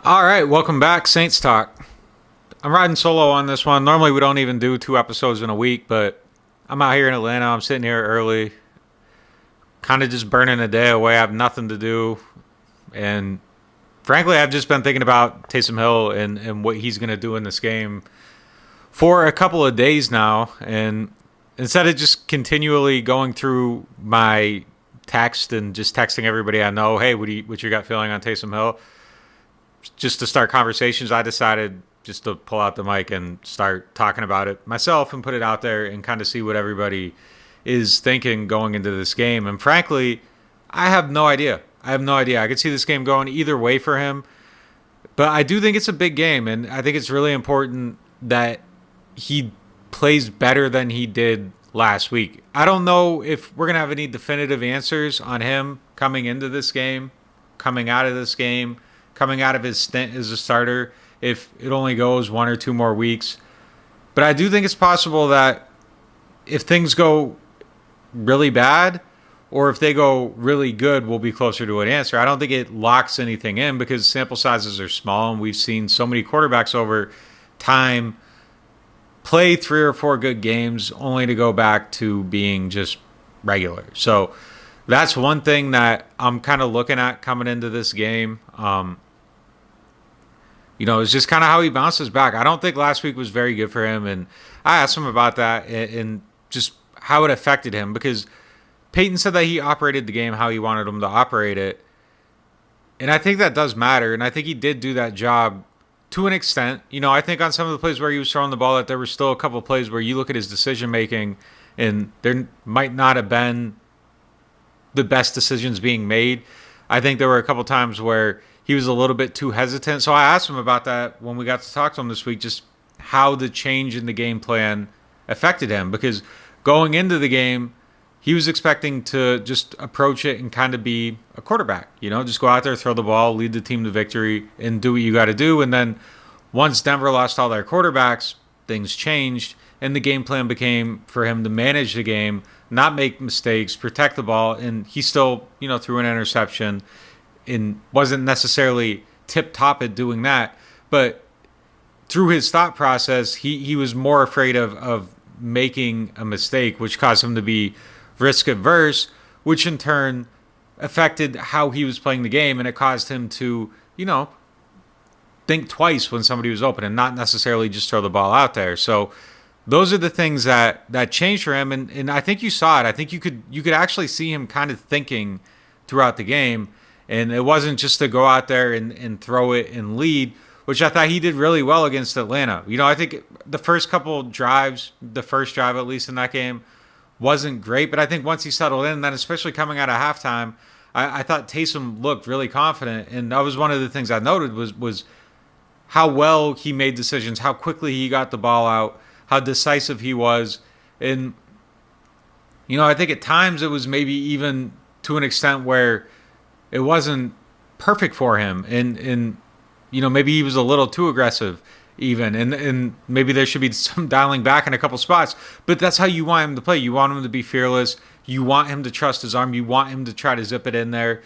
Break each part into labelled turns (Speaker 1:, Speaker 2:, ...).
Speaker 1: All right, welcome back, Saints Talk. I'm riding solo on this one. Normally, we don't even do 2 episodes in a week, but I'm out here in Atlanta. I'm sitting here early, kind of just burning a day away. I have nothing to do. And frankly, I've just been thinking about Taysom Hill and what he's going to do in this game for a couple of days now. And instead of just continually going through my text and just texting everybody I know, hey, what's your gut feeling on Taysom Hill? Just to start conversations, I decided just to pull out the mic and start talking about it myself and put it out there and kind of see what everybody is thinking going into this game. And frankly, I have no idea. I could see this game going either way for him. But I do think it's a big game, and I think it's really important that he plays better than he did last week. I don't know if we're going to have any definitive answers on him coming into this game, coming out of this game, coming out of his stint as a starter, if it only goes 1 or 2 more weeks. But I do think it's possible that if things go really bad or if they go really good, we'll be closer to an answer. I don't think it locks anything in because sample sizes are small, and we've seen so many quarterbacks over time play 3 or 4 good games only to go back to being just regular. So that's one thing that I'm kind of looking at coming into this game. It's just kind of how he bounces back. I don't think last week was very good for him, and I asked him about that and just how it affected him because Peyton said that he operated the game how he wanted him to operate it, and I think that does matter, and I think he did do that job to an extent. I think on some of the plays where he was throwing the ball, that there were still a couple of plays where you look at his decision-making, and there might not have been the best decisions being made. I think there were a couple of times where he was a little bit too hesitant. So I asked him about that when we got to talk to him this week, just how the change in the game plan affected him. Because going into the game, he was expecting to just approach it and kind of be a quarterback. Just go out there, throw the ball, lead the team to victory, and do what you got to do. And then once Denver lost all their quarterbacks, things changed, and the game plan became for him to manage the game, not make mistakes, protect the ball, and he still, threw an interception and wasn't necessarily tip-top at doing that. But through his thought process, he was more afraid of making a mistake, which caused him to be risk-averse, which in turn affected how he was playing the game, and it caused him to, think twice when somebody was open and not necessarily just throw the ball out there. So those are the things that changed for him, and I think you saw it. I think you could actually see him kind of thinking throughout the game, and it wasn't just to go out there and throw it and lead, which I thought he did really well against Atlanta. I think the first couple drives, the first drive at least in that game, wasn't great, but I think once he settled in, then especially coming out of halftime, I thought Taysom looked really confident, and that was one of the things I noted was how well he made decisions, how quickly he got the ball out, how decisive he was. And, I think at times it was maybe even to an extent where it wasn't perfect for him. And maybe he was a little too aggressive even. And maybe there should be some dialing back in a couple spots. But that's how you want him to play. You want him to be fearless. You want him to trust his arm. You want him to try to zip it in there.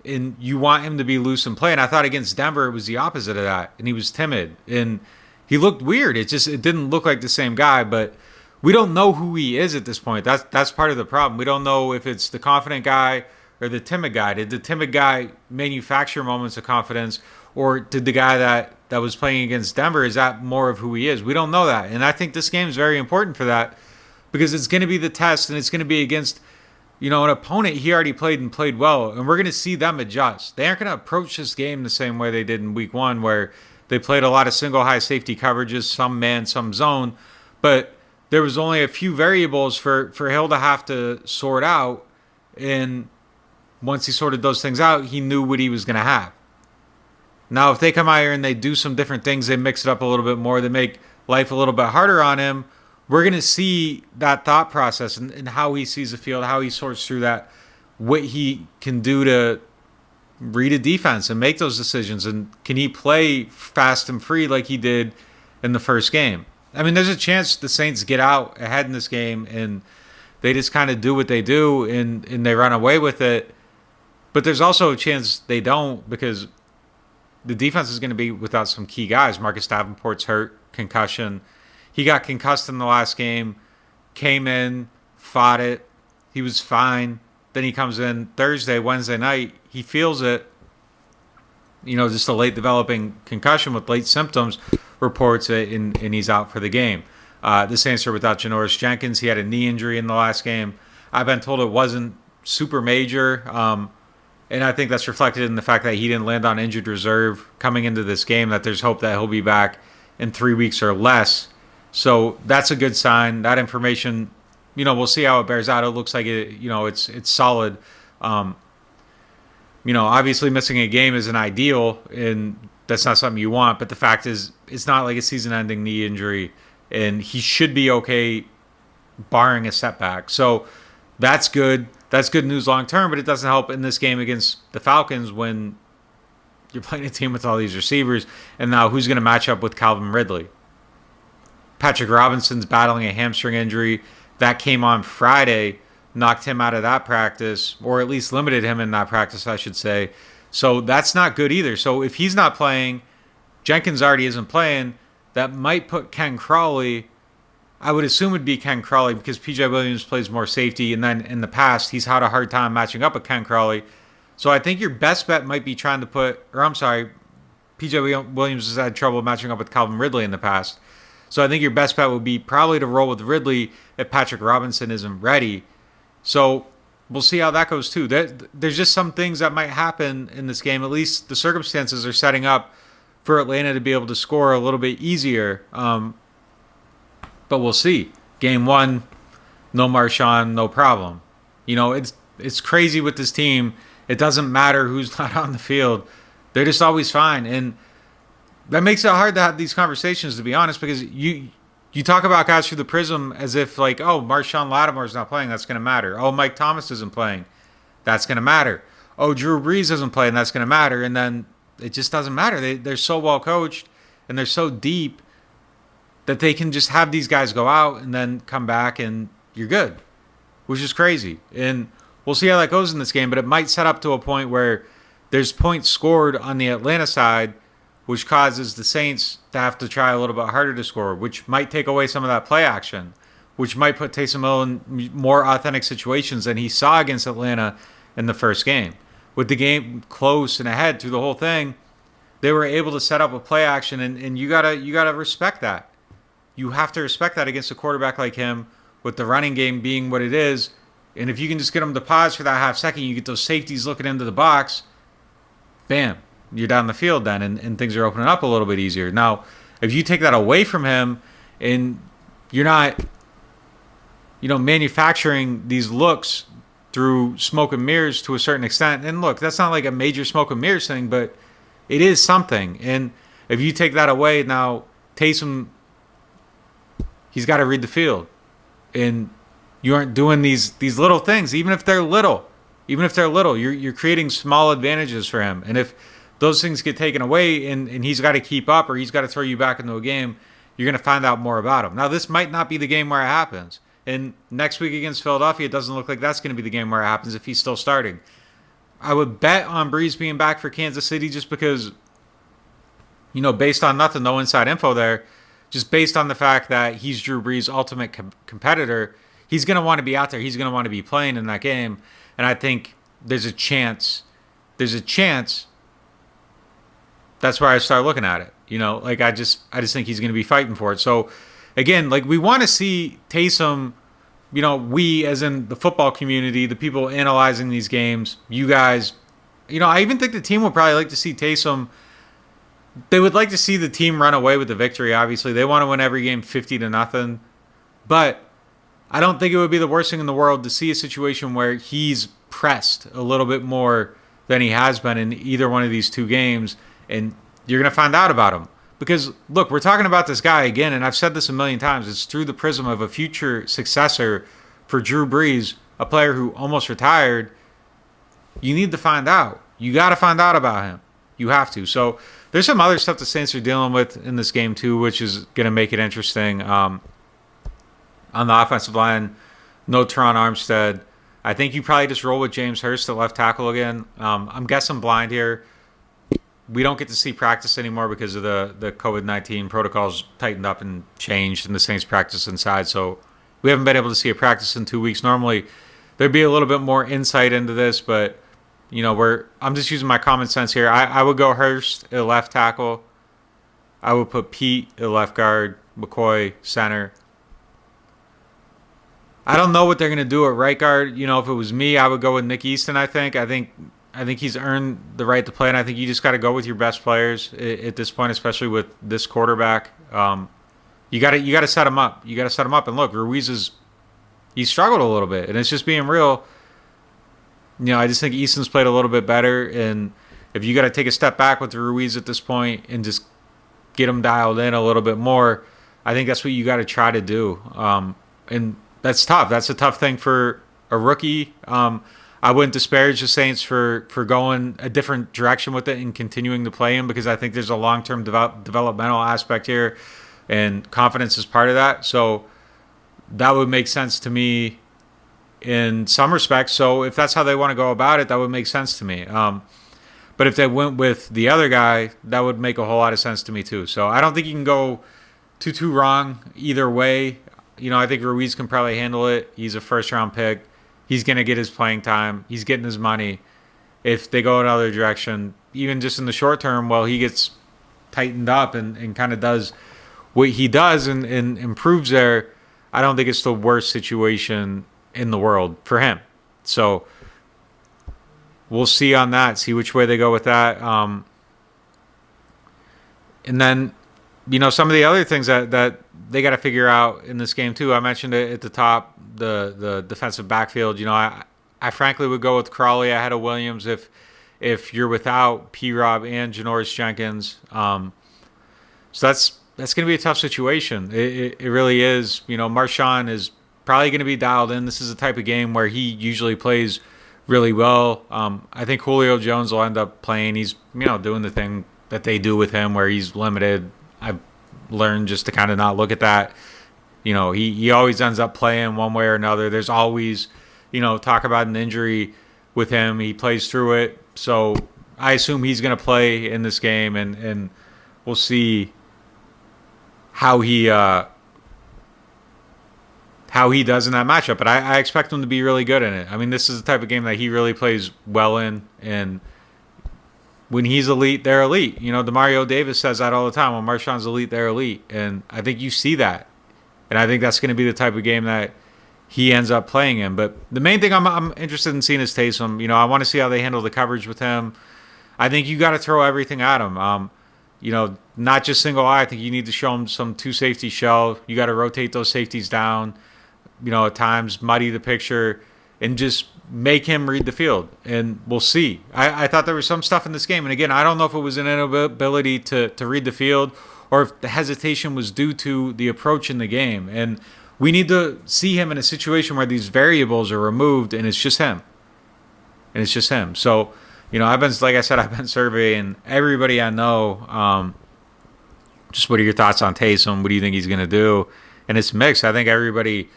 Speaker 1: And you want him to be loose and play. And I thought against Denver it was the opposite of that. And he was timid. And he looked weird. It didn't look like the same guy, but we don't know who he is at this point. That's part of the problem. We don't know if it's the confident guy or the timid guy. Did the timid guy manufacture moments of confidence, or did the guy that was playing against Denver, is that more of who he is? We don't know that. And I think this game is very important for that because it's going to be the test, and it's going to be against an opponent he already played and played well, and we're going to see them adjust. They aren't going to approach this game the same way they did in week 1 where they played a lot of single high safety coverages, some man, some zone, but there was only a few variables for Hill to have to sort out, and once he sorted those things out, he knew what he was going to have. Now, if they come out here and they do some different things, they mix it up a little bit more, they make life a little bit harder on him, we're going to see that thought process and how he sees the field, how he sorts through that, what he can do to read a defense and make those decisions, and can he play fast and free like he did in the first game. I mean, there's a chance the Saints get out ahead in this game and they just kind of do what they do and they run away with it. But there's also a chance they don't, because the defense is going to be without some key guys. Marcus Davenport's hurt, concussion. He got concussed in the last game, came in, fought it. He was fine. Then he comes in Thursday, Wednesday night. He feels it. Just a late developing concussion with late symptoms, reports it, and he's out for the game. The Saints are without Janoris Jenkins. He had a knee injury in the last game. I've been told it wasn't super major, and I think that's reflected in the fact that he didn't land on injured reserve coming into this game, that there's hope that he'll be back in 3 weeks or less. So that's a good sign. That information, we'll see how it bears out. It looks like it's solid. Obviously missing a game isn't ideal, and that's not something you want. But the fact is, it's not like a season-ending knee injury, and he should be okay, barring a setback. So that's good. That's good news long term, but it doesn't help in this game against the Falcons when you're playing a team with all these receivers, and now who's going to match up with Calvin Ridley? Patrick Robinson's battling a hamstring injury. That came on Friday, knocked him out of that practice, or at least limited him in that practice, I should say. So that's not good either. So if he's not playing, Jenkins already isn't playing, that might put Ken Crawley, I would assume it'd be Ken Crawley because P.J. Williams plays more safety, and then in the past, he's had a hard time matching up with Ken Crawley. So I think your best bet might be trying to P.J. Williams has had trouble matching up with Calvin Ridley in the past. So I think your best bet would be probably to roll with Ridley if Patrick Robinson isn't ready. So we'll see how that goes too. There's just some things that might happen in this game. At least the circumstances are setting up for Atlanta to be able to score a little bit easier. But we'll see. Game 1, no Marshawn, no problem. It's crazy with this team. It doesn't matter who's not on the field. They're just always fine. And that makes it hard to have these conversations, to be honest, because you talk about guys through the prism as if like, oh, Marshawn Lattimore's not playing, that's going to matter. Oh, Mike Thomas isn't playing, that's going to matter. Oh, Drew Brees isn't playing, that's going to matter. And then it just doesn't matter. They're so well coached and they're so deep that they can just have these guys go out and then come back and you're good, which is crazy. And we'll see how that goes in this game, but it might set up to a point where there's points scored on the Atlanta side, which causes the Saints to have to try a little bit harder to score, which might take away some of that play action, which might put Taysom Hill in more authentic situations than he saw against Atlanta in the first game. With the game close and ahead through the whole thing, they were able to set up a play action, and you gotta respect that. You have to respect that against a quarterback like him, with the running game being what it is. And if you can just get him to pause for that half second, you get those safeties looking into the box, bam, you're down the field then, and things are opening up a little bit easier. Now, if you take that away from him and you're not, manufacturing these looks through smoke and mirrors to a certain extent, and look, that's not like a major smoke and mirrors thing, but it is something. And if you take that away, now Taysom, he's got to read the field. And you aren't doing these little things, even if they're little. You're creating small advantages for him. And if those things get taken away and he's got to keep up or he's got to throw you back into a game, you're going to find out more about him. Now, this might not be the game where it happens. And next week against Philadelphia, it doesn't look like that's going to be the game where it happens if he's still starting. I would bet on Brees being back for Kansas City just because, based on nothing, no inside info there, just based on the fact that he's Drew Brees' ultimate competitor, he's going to want to be out there. He's going to want to be playing in that game. And I think there's a chance that's where I start looking at it. I just think he's going to be fighting for it. So, again, we want to see Taysom, we as in the football community, the people analyzing these games, you guys, I even think the team would probably like to see Taysom. They would like to see the team run away with the victory, obviously. They want to win every game 50-0. But I don't think it would be the worst thing in the world to see a situation where he's pressed a little bit more than he has been in either one of these two games, and you're going to find out about him. Because, look, we're talking about this guy again, and I've said this a million times. It's through the prism of a future successor for Drew Brees, a player who almost retired. You need to find out. You got to find out about him. You have to. So there's some other stuff the Saints are dealing with in this game, too, which is going to make it interesting. On the offensive line, no Teron Armstead. I think you probably just roll with James Hurst at left tackle again. I'm guessing blind here. we don't get to see practice anymore because of the COVID-19 protocols tightened up and changed, and the Saints practice inside. So we haven't been able to see a practice in 2 weeks. Normally, there'd be a little bit more insight into this, but I'm just using my common sense here. I would go Hurst at left tackle. I would put Pete at left guard, McCoy center. I don't know what they're gonna do at right guard. If it was me, I would go with Nick Easton. I think he's earned the right to play, and I think you just got to go with your best players at this point, especially with this quarterback. You got to set him up. You got to set him up. And look, Ruiz he struggled a little bit, and it's just being real. I just think Easton's played a little bit better, and if you got to take a step back with Ruiz at this point and just get him dialed in a little bit more, I think that's what you got to try to do. And that's tough. That's a tough thing for a rookie. I wouldn't disparage the Saints for going a different direction with it and continuing to play him, because I think there's a long-term developmental aspect here, and confidence is part of that. So that would make sense to me in some respects. So if that's how they want to go about it, that would make sense to me. But if they went with the other guy, that would make a whole lot of sense to me too. So I don't think you can go too wrong either way. I think Ruiz can probably handle it. He's a first-round pick. He's going to get his playing time. He's getting his money. If they go another direction, even just in the short term, while he gets tightened up and kind of does what he does and improves there, I don't think it's the worst situation in the world for him. So we'll see on that, see which way they go with that. And then, some of the other things that they got to figure out in this game too. I mentioned it at the top, the defensive backfield. I frankly would go with Crawley ahead of Williams if you're without P-Rob and Janoris Jenkins. So that's going to be a tough situation. It really is. Marshawn is probably going to be dialed in. This is the type of game where he usually plays really well. I think Julio Jones will end up playing. He's doing the thing that they do with him where he's limited. I've learned just to kind of not look at that. He always ends up playing one way or another. There's always, talk about an injury with him. He plays through it. So I assume he's going to play in this game, and we'll see how he does in that matchup. But I expect him to be really good in it. I mean, this is the type of game that he really plays well in, and when he's elite, they're elite. DeMario Davis says that all the time. When Marshawn's elite, they're elite. And I think you see that. And I think that's going to be the type of game that he ends up playing in. But the main thing I'm interested in seeing is Taysom. I want to see how they handle the coverage with him. I think you got to throw everything at him. Not just single eye. I think you need to show him some two safety shell. You got to rotate those safeties down, at times muddy the picture, and just make him read the field, and we'll see. I thought there was some stuff in this game, and again, I don't know if it was an inability to read the field or if the hesitation was due to the approach in the game. And we need to see him in a situation where these variables are removed, and it's just him. So, I've been surveying everybody I know. Just what are your thoughts on Taysom? What do you think he's going to do? And it's mixed. I think everybody's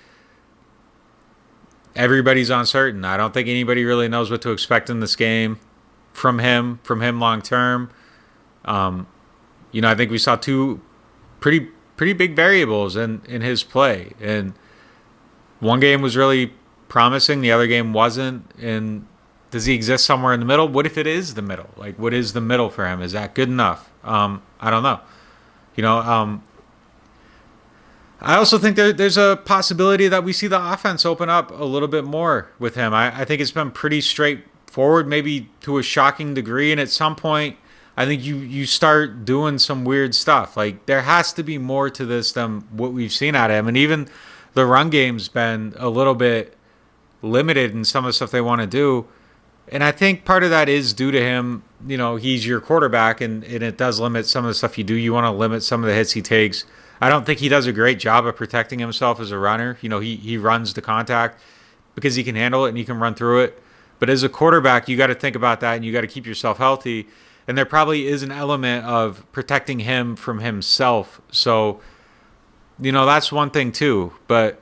Speaker 1: uncertain. I don't think anybody really knows what to expect in this game from him long term. I think we saw two pretty big variables in his play, and one game was really promising, the other game wasn't. And does he exist somewhere in the middle? What if it is the middle? Like, what is the middle for him? Is that good enough? I don't know. I also think there's a possibility that we see the offense open up a little bit more with him. I think it's been pretty straightforward, maybe to a shocking degree. And at some point, I think you start doing some weird stuff. Like, there has to be more to this than what we've seen out of him. And even the run game's been a little bit limited in some of the stuff they want to do. And I think part of that is due to him. He's your quarterback, and it does limit some of the stuff you do. You want to limit some of the hits he takes. I don't think he does a great job of protecting himself as a runner. He runs the contact because he can handle it and he can run through it. But as a quarterback, you got to think about that, and you got to keep yourself healthy. And there probably is an element of protecting him from himself. So, that's one thing too. But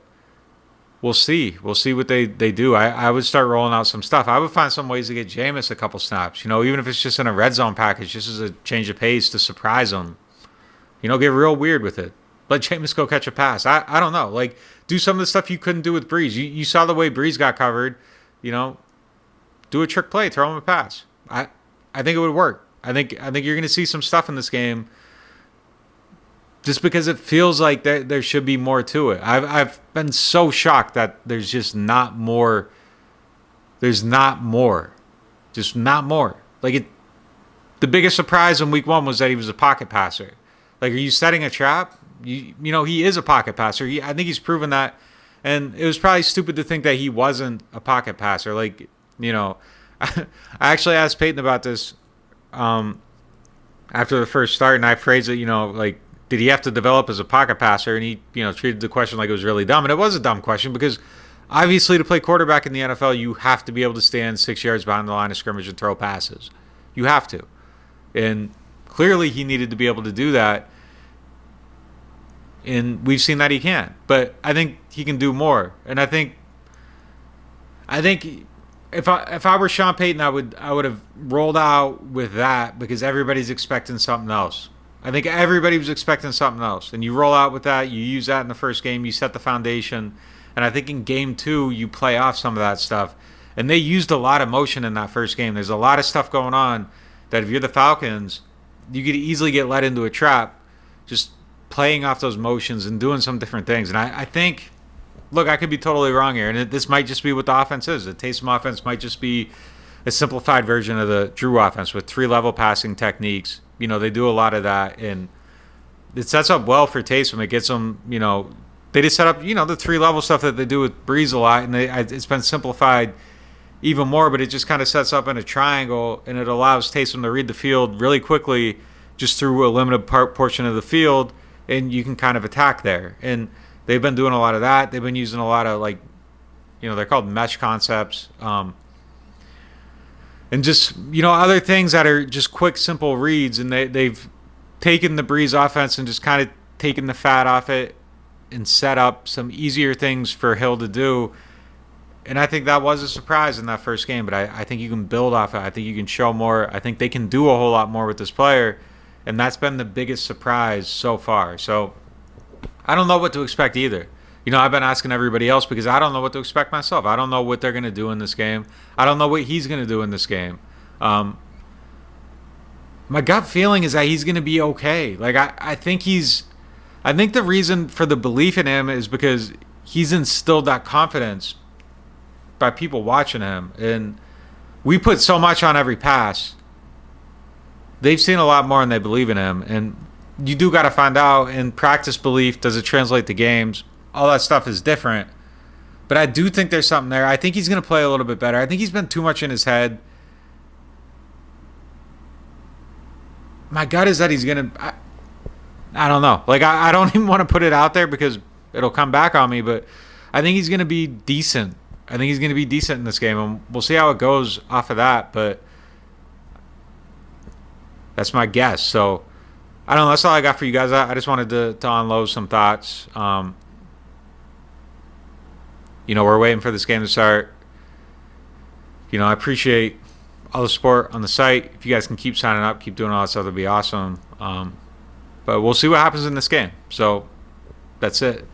Speaker 1: we'll see. We'll see what they do. I would start rolling out some stuff. I would find some ways to get Jameis a couple snaps. Even if it's just in a red zone package, just as a change of pace to surprise them. Get real weird with it. Let Jameis go catch a pass. I don't know. Like, do some of the stuff you couldn't do with Breeze. You saw the way Breeze got covered. Do a trick play, throw him a pass. I think it would work. I think you're going to see some stuff in this game just because it feels like there should be more to it. I've been so shocked that there's just not more. There's not more. Just not more. Like, the biggest surprise in week 1 was that he was a pocket passer. Like, are you setting a trap? He is a pocket passer. I think he's proven that. And it was probably stupid to think that he wasn't a pocket passer. Like, I actually asked Peyton about this after the first start, and I phrased it, like, did he have to develop as a pocket passer? And he, treated the question like it was really dumb. And it was a dumb question because obviously to play quarterback in the NFL, you have to be able to stand 6 yards behind the line of scrimmage and throw passes. You have to. And clearly he needed to be able to do that. And we've seen that he can. But I think he can do more. And I think if I were Sean Payton, I would have rolled out with that because everybody's expecting something else. I think everybody was expecting something else. And you roll out with that, you use that in the first game, you set the foundation. And I think in game 2, you play off some of that stuff. And they used a lot of motion in that first game. There's a lot of stuff going on that if you're the Falcons, you could easily get led into a trap just playing off those motions and doing some different things. And I think, look, I could be totally wrong here. And this might just be what the offense is. The Taysom offense might just be a simplified version of the Drew offense with 3-level passing techniques. They do a lot of that. And it sets up well for Taysom. It gets them, they just set up, the 3-level stuff that they do with Breeze a lot. And it's been simplified even more, but it just kind of sets up in a triangle. And it allows Taysom to read the field really quickly just through a limited portion of the field. And you can kind of attack there. And they've been doing a lot of that. They've been using a lot of, they're called mesh concepts. And just, other things that are just quick, simple reads. And they've taken the Breeze offense and just kind of taken the fat off it and set up some easier things for Hill to do. And I think that was a surprise in that first game. But I think you can build off it. I think you can show more. I think they can do a whole lot more with this player. And that's been the biggest surprise so far. So I don't know what to expect either. I've been asking everybody else because I don't know what to expect myself. I don't know what they're going to do in this game. I don't know what he's going to do in this game. My gut feeling is that he's going to be okay. Like, I think the reason for the belief in him is because he's instilled that confidence by people watching him. And we put so much on every pass. They've seen a lot more and they believe in him. And you do got to find out in practice belief, does it translate to games? All that stuff is different. But I do think there's something there. I think he's going to play a little bit better. I think he's been too much in his head. My gut is that he's going to... I don't know. Like, I don't even want to put it out there because it'll come back on me. But I think he's going to be decent. I think he's going to be decent in this game. And we'll see how it goes off of that. But that's my guess. So, I don't know. That's all I got for you guys. I just wanted to unload some thoughts. We're waiting for this game to start. I appreciate all the support on the site. If you guys can keep signing up, keep doing all that stuff, that'd be awesome. But we'll see what happens in this game. So that's it.